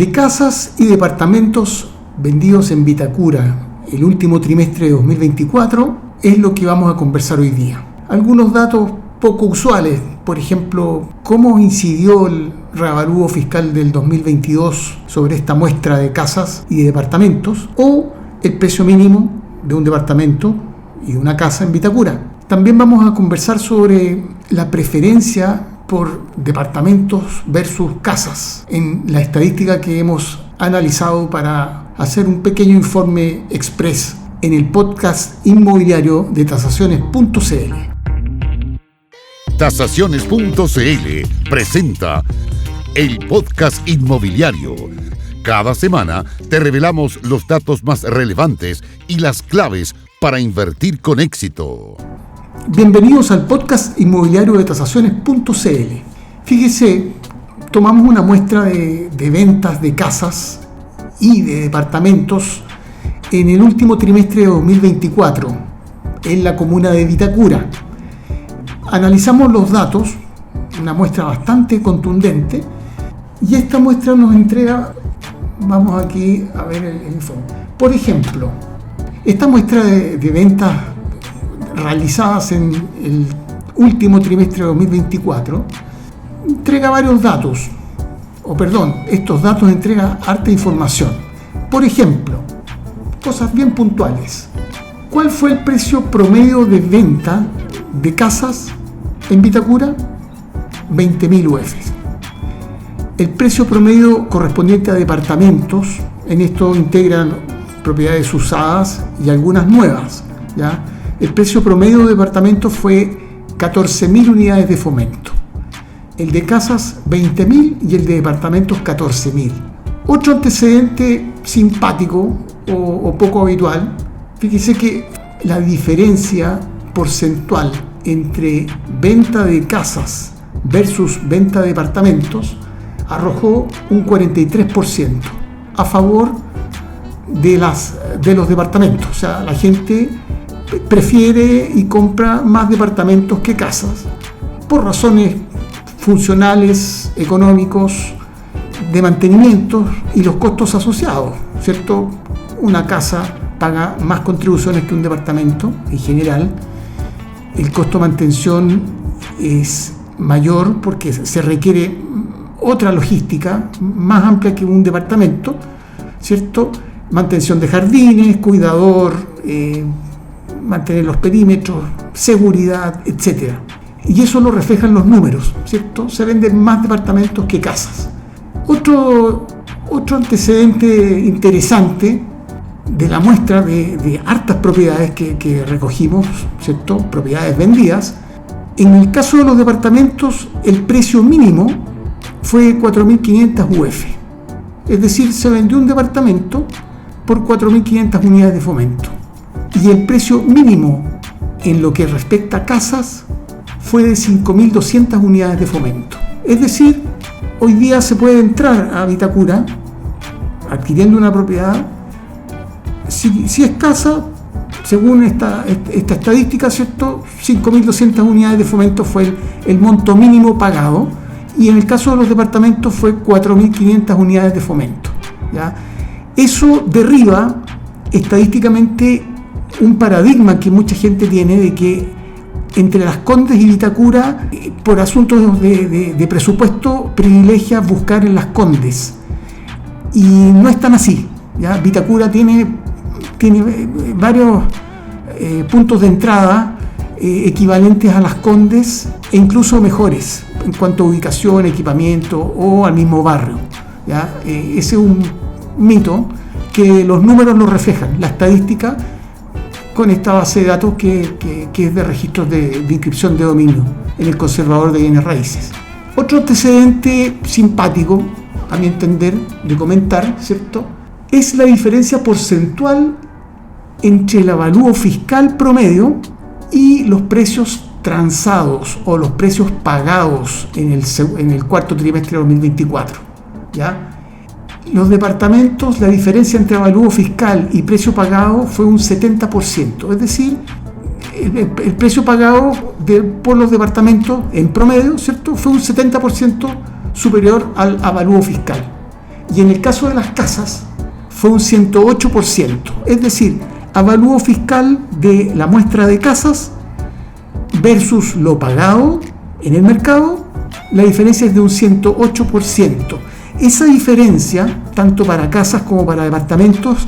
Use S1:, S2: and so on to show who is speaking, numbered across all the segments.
S1: De casas y departamentos vendidos en Vitacura el último trimestre de 2024 es lo que vamos a conversar hoy día. Algunos datos poco usuales, por ejemplo, cómo incidió el reavalúo fiscal del 2022 sobre esta muestra de casas y de departamentos, o el precio mínimo de un departamento y de una casa en Vitacura. También vamos a conversar sobre la preferencia por departamentos versus casas en la estadística que hemos analizado para hacer un pequeño informe express en el podcast inmobiliario de tasaciones.cl.
S2: Tasaciones.cl presenta el podcast inmobiliario. Cada semana te revelamos los datos más relevantes y las claves para invertir con éxito.
S1: Bienvenidos al podcast inmobiliario de tasaciones.cl. Fíjese, tomamos una muestra de ventas de casas y de departamentos en el último trimestre de 2024 en la comuna de Vitacura. Analizamos los datos, una muestra bastante contundente, y esta muestra nos entrega, vamos aquí a ver el informe. Por ejemplo, esta muestra de ventas realizadas en el último trimestre de 2024 entrega varios datos, estos datos entregan harta información. Por ejemplo, cosas bien puntuales. ¿Cuál fue el precio promedio de venta de casas en Vitacura? 20.000 UF. El precio promedio correspondiente a departamentos, en esto integran propiedades usadas y algunas nuevas, ¿ya? El precio promedio de departamentos fue 14.000 unidades de fomento. El de casas 20.000 y el de departamentos 14.000. Otro antecedente simpático o poco habitual, fíjese que la diferencia porcentual entre venta de casas versus venta de departamentos arrojó un 43% a favor de los departamentos. O sea, la gente prefiere y compra más departamentos que casas por razones funcionales, económicos, de mantenimiento y los costos asociados, ¿cierto? Una casa paga más contribuciones que un departamento en general. El costo de mantención es mayor porque se requiere otra logística más amplia que un departamento, ¿cierto? Mantención de jardines, cuidador, mantener los perímetros, seguridad, etc. Y eso lo reflejan los números, ¿cierto? Se venden más departamentos que casas. Otro antecedente interesante de la muestra de hartas propiedades que recogimos, ¿cierto? Propiedades vendidas. En el caso de los departamentos, el precio mínimo fue 4.500 UF. Es decir, se vendió un departamento por 4.500 unidades de fomento. Y el precio mínimo en lo que respecta a casas fue de 5.200 unidades de fomento. Es decir, hoy día se puede entrar a Vitacura adquiriendo una propiedad. Si es casa, según esta estadística, ¿cierto? 5.200 unidades de fomento fue el monto mínimo pagado, y en el caso de los departamentos fue 4.500 unidades de fomento, ¿ya? Eso derriba estadísticamente un paradigma que mucha gente tiene de que entre Las Condes y Vitacura, por asuntos de presupuesto, privilegia buscar en Las Condes. Y no es tan así, ¿ya? Vitacura tiene varios puntos de entrada equivalentes a Las Condes e incluso mejores en cuanto a ubicación, equipamiento o al mismo barrio, ¿ya? Ese es un mito que los números lo reflejan, la estadística, con esta base de datos que es de registros de inscripción de dominio en el conservador de bienes raíces. Otro antecedente simpático, a mi entender, de comentar, ¿cierto?, es la diferencia porcentual entre el avalúo fiscal promedio y los precios transados o los precios pagados en el cuarto trimestre de 2024, ¿ya? Los departamentos, la diferencia entre avalúo fiscal y precio pagado fue un 70%, es decir, el precio pagado por los departamentos en promedio, ¿cierto?, fue un 70% superior al avalúo fiscal. y en el caso de las casas fue un 108%. Es decir, avalúo fiscal de la muestra de casas versus lo pagado en el mercado, la diferencia es de un 108%. Esa diferencia, tanto para casas como para departamentos,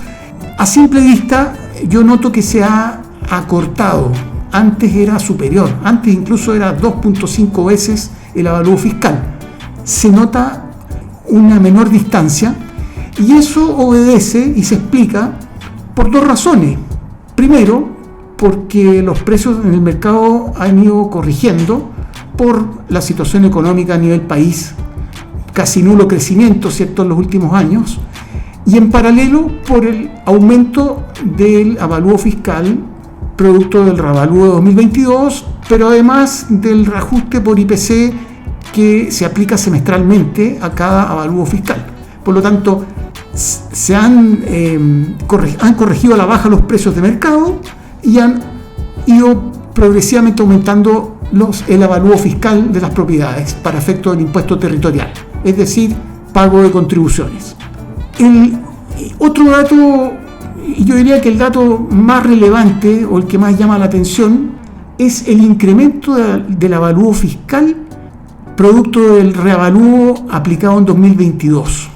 S1: a simple vista yo noto que se ha acortado. Antes era superior, antes incluso era 2.5 veces el avalúo fiscal. Se nota una menor distancia y eso obedece y se explica por dos razones. Primero, porque los precios en el mercado han ido corrigiendo por la situación económica a nivel país, casi nulo crecimiento, ¿cierto?, en los últimos años, y en paralelo por el aumento del avalúo fiscal producto del reavalúo de 2022, pero además del reajuste por IPC que se aplica semestralmente a cada avalúo fiscal. Por lo tanto, se han corregido a la baja los precios de mercado y han ido progresivamente aumentando el avalúo fiscal de las propiedades para efecto del impuesto territorial, es decir, pago de contribuciones. El otro dato, yo diría que el dato más relevante o el que más llama la atención es el incremento del avalúo fiscal producto del reavalúo aplicado en 2022.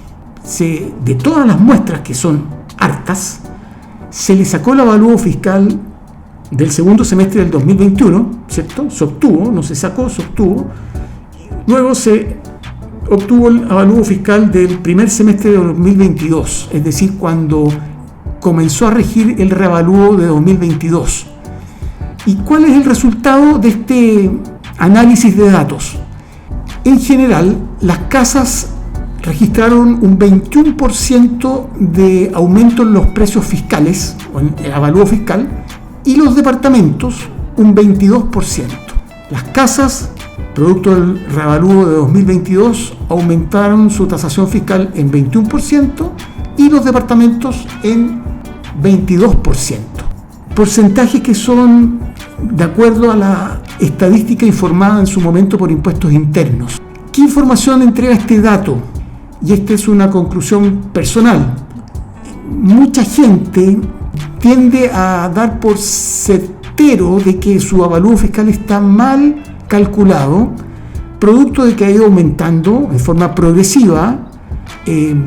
S1: De todas las muestras, que son hartas, se le sacó el avalúo fiscal del segundo semestre del 2021, ¿cierto? Se obtuvo, no se sacó, se obtuvo. Luego se obtuvo el avalúo fiscal del primer semestre de 2022, es decir, cuando comenzó a regir el reavalúo de 2022. ¿Y cuál es el resultado de este análisis de datos? En general, las casas registraron un 21% de aumento en los precios fiscales, o en el avalúo fiscal, y los departamentos un 22%. Las casas, producto del reavalúo de 2022, aumentaron su tasación fiscal en 21% y los departamentos en 22%. Porcentajes que son de acuerdo a la estadística informada en su momento por impuestos internos. ¿Qué información entrega este dato? Y esta es una conclusión personal. Mucha gente tiende a dar por certero de que su avalúo fiscal está mal calculado, producto de que ha ido aumentando de forma progresiva,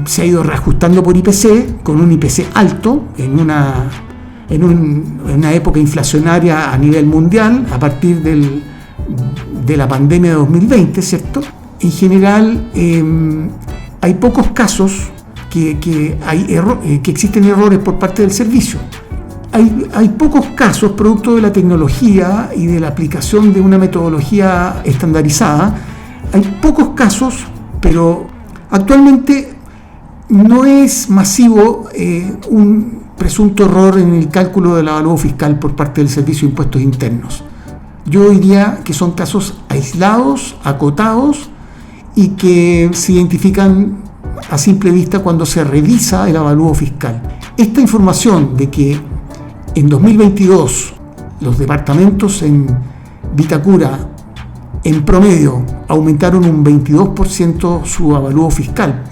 S1: se ha ido reajustando por IPC, con un IPC alto en una época inflacionaria a nivel mundial, a partir de la pandemia de 2020, ¿cierto? En general, hay pocos casos que existen errores por parte del servicio. Hay pocos casos, producto de la tecnología y de la aplicación de una metodología estandarizada, hay pocos casos, pero actualmente no es masivo un presunto error en el cálculo del avalúo fiscal por parte del Servicio de Impuestos Internos. Yo diría que son casos aislados, acotados, y que se identifican a simple vista cuando se revisa el avalúo fiscal. Esta información de que en 2022 los departamentos en Vitacura en promedio aumentaron un 22% su avalúo fiscal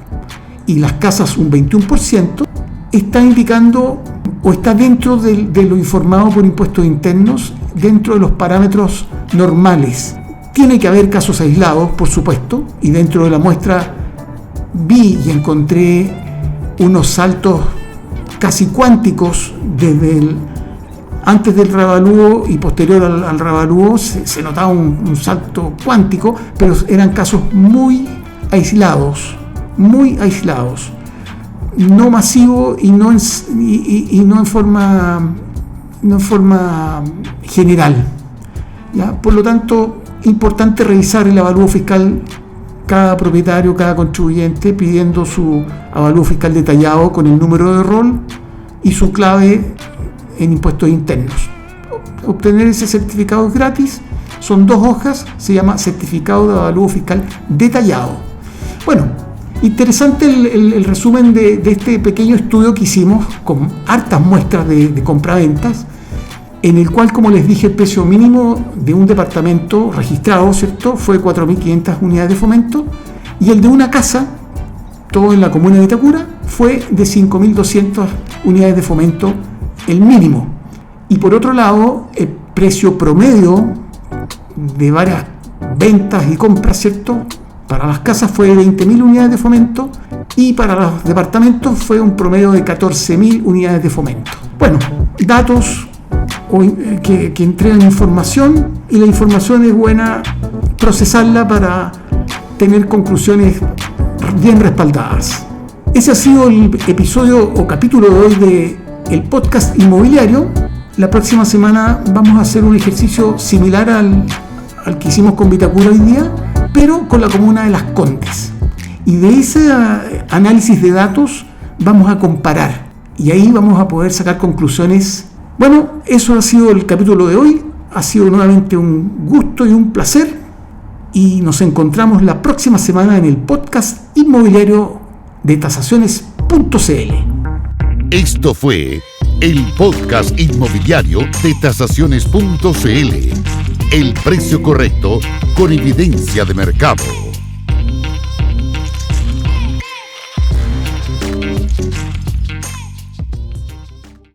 S1: y las casas un 21%, está indicando o está dentro de lo informado por impuestos internos, dentro de los parámetros normales. Tiene que haber casos aislados, por supuesto, y dentro de la muestra vi y encontré unos saltos casi cuánticos desde antes del reavalúo y posterior al reavalúo. Se notaba un salto cuántico, pero eran casos muy aislados, no masivo y no en forma general, ¿ya? Por lo tanto, importante revisar el avalúo fiscal cada propietario, cada contribuyente, pidiendo su avalúo fiscal detallado con el número de rol y su clave en impuestos internos. Obtener ese certificado es gratis, son 2 hojas, se llama certificado de avalúo fiscal detallado. Bueno, interesante el resumen de este pequeño estudio que hicimos con hartas muestras de compraventas, en el cual, como les dije, el precio mínimo de un departamento registrado, ¿cierto?, fue 4.500 unidades de fomento, y el de una casa todo en la comuna de Vitacura, fue de 5.200 unidades de fomento el mínimo. Y por otro lado, el precio promedio de varias ventas y compras, ¿cierto?, para las casas fue de 20.000 unidades de fomento y para los departamentos fue un promedio de 14.000 unidades de fomento. Bueno, datos que entregan información, y la información es buena procesarla para tener conclusiones bien respaldadas. Ese ha sido el episodio o capítulo de hoy de el podcast inmobiliario. La próxima semana vamos a hacer un ejercicio similar al que hicimos con Vitacura hoy día, pero con la comuna de Las Condes. Y de ese análisis de datos vamos a comparar y ahí vamos a poder sacar conclusiones. Bueno, eso ha sido el capítulo de hoy. Ha sido nuevamente un gusto y un placer, y nos encontramos la próxima semana en el podcast inmobiliario de tasaciones.cl.
S2: Esto fue el podcast inmobiliario de tasaciones.cl. El precio correcto con evidencia de mercado.